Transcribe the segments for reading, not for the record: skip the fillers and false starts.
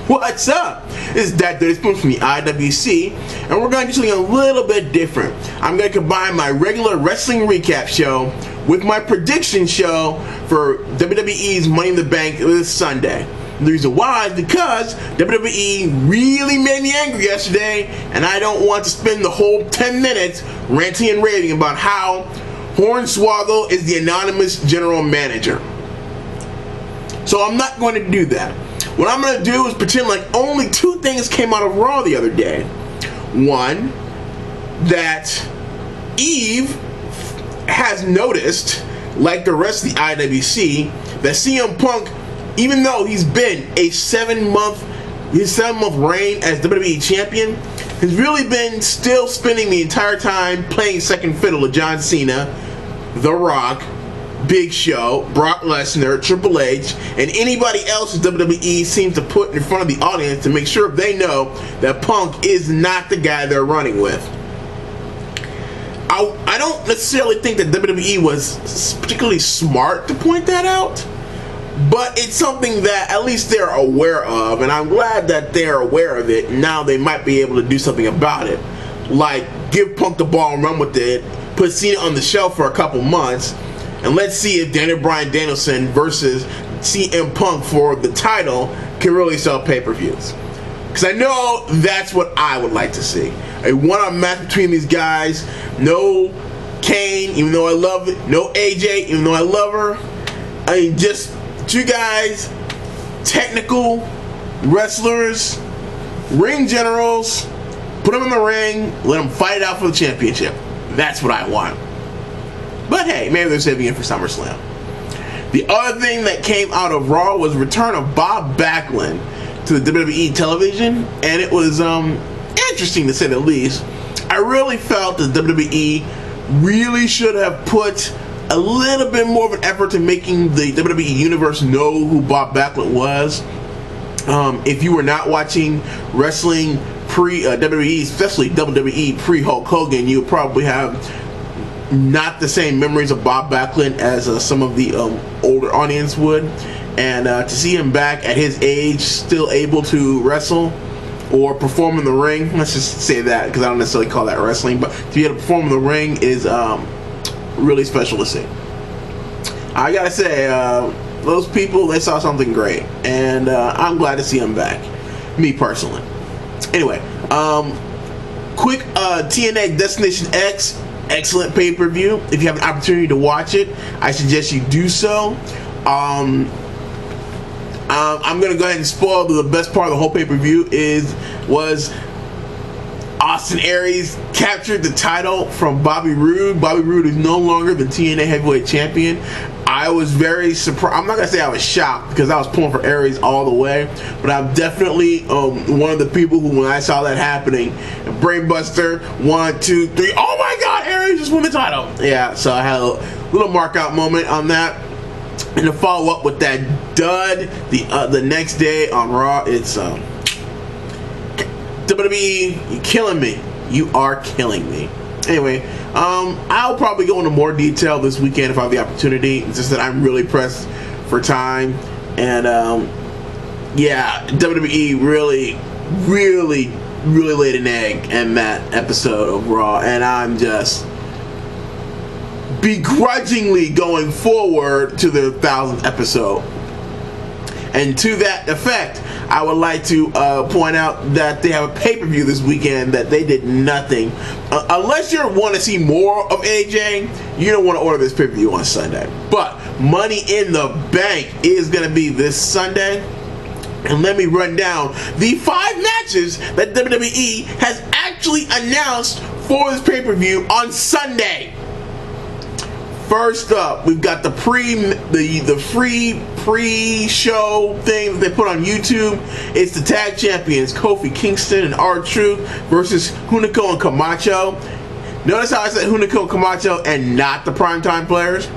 What's up? This is that Dirty Spoon from the IWC, and we're going to do something a little bit different. I'm going to combine my regular wrestling recap show with my prediction show for WWE's Money in the Bank this Sunday. The reason why is because WWE really made me angry yesterday, and I don't want to spend the whole 10 minutes ranting and raving about how Hornswoggle is the anonymous general manager. So I'm not going to do that. What I'm going to do is pretend like only two things came out of Raw the other day. One, that Eve has noticed, like the rest of the IWC, that CM Punk, even though he's been a 7-month reign as WWE champion, has really been still spending the entire time playing second fiddle to John Cena, The Rock, Big Show, Brock Lesnar, Triple H, and anybody else WWE seems to put in front of the audience to make sure they know that Punk is not the guy they're running with. I don't necessarily think that WWE was particularly smart to point that out, but it's something that at least they're aware of, and I'm glad that they're aware of it. Now they might be able to do something about it, like give Punk the ball and run with it, put Cena on the shelf for a couple months, and let's see if Daniel Bryan Danielson versus CM Punk for the title can really sell pay-per-views. Because I know that's what I would like to see. A one-on match between these guys. No Kane, even though I love it. No AJ, even though I love her. I mean, just two guys, technical wrestlers, ring generals. Put them in the ring, let them fight it out for the championship. That's what I want. But hey, maybe they're saving it for SummerSlam. The other thing that came out of Raw was the return of Bob Backlund to the WWE television, and it was interesting to say the least. I really felt that WWE really should have put a little bit more of an effort to making the WWE Universe know who Bob Backlund was. If you were not watching wrestling pre-WWE, especially WWE pre-Hulk Hogan, you would probably have not the same memories of Bob Backlund as some of the older audience would. And to see him back at his age, still able to wrestle or perform in the ring, let's just say that, because I don't necessarily call that wrestling, but to be able to perform in the ring is really special to see. I gotta say, those people, they saw something great, and I'm glad to see him back, me personally. Anyway, quick TNA Destination X, excellent pay-per-view. If you have an opportunity to watch it, I suggest you do so. I'm gonna go ahead and spoil the best part of the whole pay-per-view was Austin Aries captured the title from Bobby Roode. Bobby Roode is no longer the TNA Heavyweight Champion. I was very surprised. I'm not gonna say I was shocked because I was pulling for Aries all the way, but I'm definitely one of the people who, when I saw that happening, brainbuster, 1, 2, 3. Oh my God, Aries just won the title! Yeah, so I had a little mark out moment on that. And to follow up with that dud the next day on Raw, it's WWE, you're killing me. You are killing me. Anyway, I'll probably go into more detail this weekend if I have the opportunity. It's just that I'm really pressed for time, and yeah, WWE really laid an egg in that episode of Raw, and I'm just begrudgingly going forward to the 1000th episode. And to that effect, I would like to point out that they have a pay-per-view this weekend that they did nothing. Unless you want to see more of AJ, you don't want to order this pay-per-view on Sunday. But Money in the Bank is going to be this Sunday. And let me run down the 5 matches that WWE has actually announced for this pay-per-view on Sunday. First up, we've got the free pre-show thing that they put on YouTube. It's the tag champions Kofi Kingston and R-Truth versus Hunico and Camacho. Notice how I said Hunico and Camacho and not the primetime players?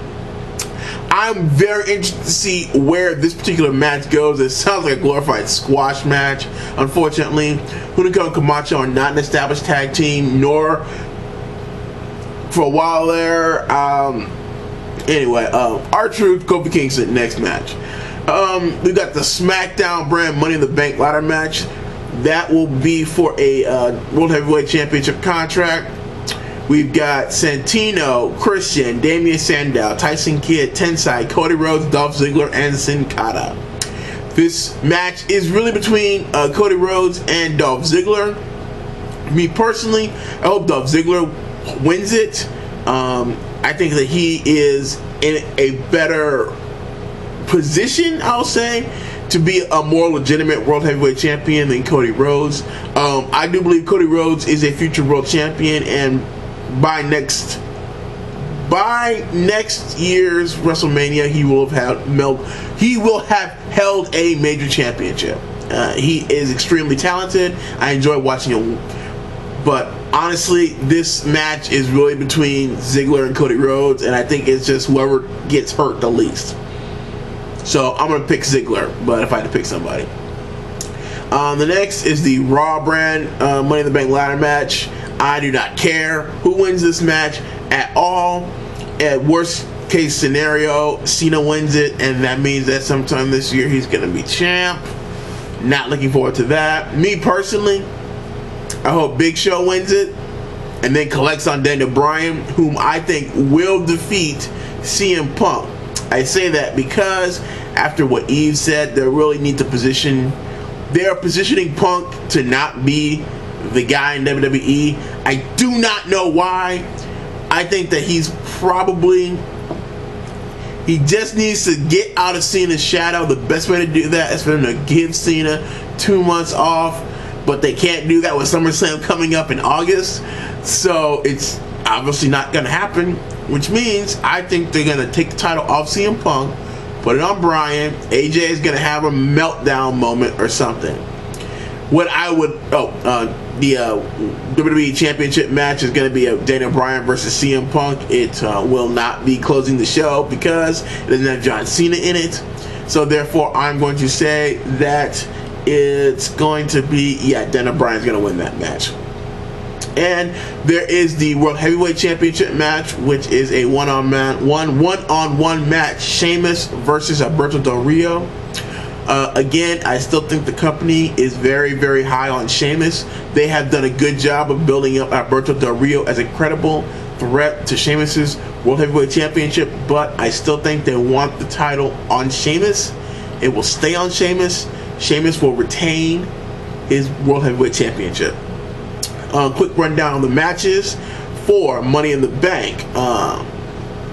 I'm very interested to see where this particular match goes. It sounds like a glorified squash match. Unfortunately, Hunico and Camacho are not an established tag team, nor for a while there. Anyway, R-Truth, Kofi Kingston, next match. We got the SmackDown brand Money in the Bank ladder match. That will be for a World Heavyweight Championship contract. We've got Santino, Christian, Damian Sandow, Tyson Kidd, Tensai, Cody Rhodes, Dolph Ziggler, and Sin Cara. This match is really between Cody Rhodes and Dolph Ziggler. Me personally, I hope Dolph Ziggler wins it. I think that he is in a better position, I'll say, to be a more legitimate World Heavyweight Champion than Cody Rhodes. I do believe Cody Rhodes is a future World Champion, and by next year's WrestleMania, he will have held a major championship. He is extremely talented. I enjoy watching him. But honestly, this match is really between Ziggler and Cody Rhodes, and I think it's just whoever gets hurt the least. So I'm going to pick Ziggler, but if I had to pick somebody. The next is the Raw brand Money in the Bank ladder match. I do not care who wins this match at all. At worst case scenario, Cena wins it, and that means that sometime this year he's going to be champ. Not looking forward to that. Me personally, I hope Big Show wins it and then collects on Daniel Bryan, whom I think will defeat CM Punk. I say that because after what Eve said, they really need to they're positioning Punk to not be the guy in WWE. I do not know why. I think that he just needs to get out of Cena's shadow. The best way to do that is for them to give Cena 2 months off, but they can't do that with SummerSlam coming up in August. So it's obviously not going to happen, which means I think they're going to take the title off CM Punk, put it on Bryan. AJ is going to have a meltdown moment or something. The WWE Championship match is going to be a Daniel Bryan versus CM Punk. It will not be closing the show because it doesn't have John Cena in it. So therefore, I'm going to say that it's going to be, Daniel Bryan's going to win that match. And there is the World Heavyweight Championship match, which is a one-on-one match. Sheamus versus Alberto Del Rio. Again, I still think the company is very, very high on Sheamus. They have done a good job of building up Alberto Del Rio as a credible threat to Sheamus's World Heavyweight Championship, but I still think they want the title on Sheamus. It will stay on Sheamus. Sheamus will retain his World Heavyweight Championship. Quick rundown of the matches for Money in the Bank.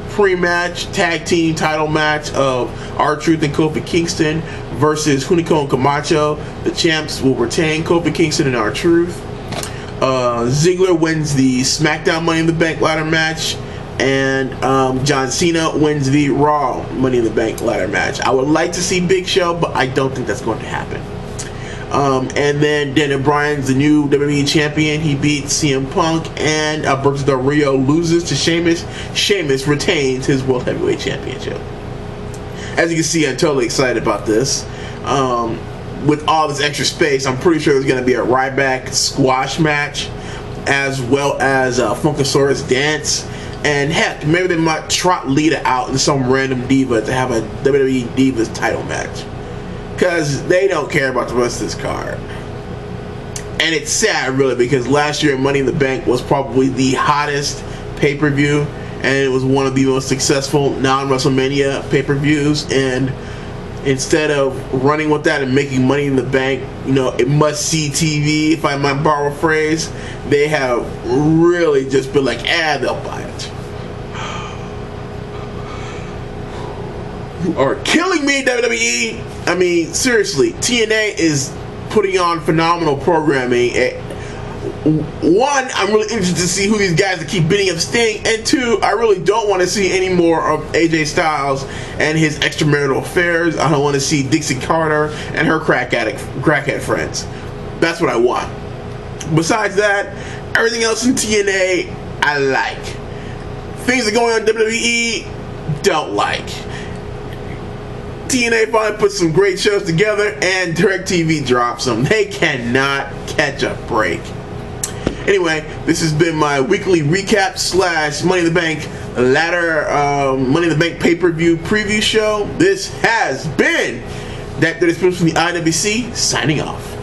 Pre-match tag team title match of R-Truth and Kofi Kingston versus Hunico and Camacho. The champs will retain Kofi Kingston and R-Truth. Ziggler wins the SmackDown Money in the Bank ladder match, and John Cena wins the Raw Money in the Bank ladder match. I would like to see Big Show, but I don't think that's going to happen. And then Daniel Bryan's the new WWE champion. He beats CM Punk, and Alberto Del Rio loses to Sheamus. Sheamus retains his World Heavyweight Championship. As you can see, I'm totally excited about this. With all this extra space, I'm pretty sure there's going to be a Ryback squash match, as well as Funkasaurus dance. And heck, maybe they might trot Lita out in some random diva to have a WWE Divas title match. Because they don't care about the rest of this card. And it's sad, really, because last year Money in the Bank was probably the hottest pay-per-view, and it was one of the most successful non-WrestleMania pay-per-views. And instead of running with that and making Money in the Bank, it must-see TV, if I might borrow a phrase, they have really just been like, they'll buy it. You are killing me, WWE. I mean, seriously, TNA is putting on phenomenal programming. One, I'm really interested to see who these guys that keep beating up Sting, and two, I really don't want to see any more of AJ Styles and his extramarital affairs. I don't want to see Dixie Carter and her crackhead friends. That's what I want. Besides that, everything else in TNA, I like. Things that are going on in WWE, don't like. TNA finally put some great shows together, and DirecTV drops them. They cannot catch a break. Anyway, this has been my weekly recap / Money in the Bank latter Money in the Bank pay-per-view preview show. This has been that from the IWC, signing off.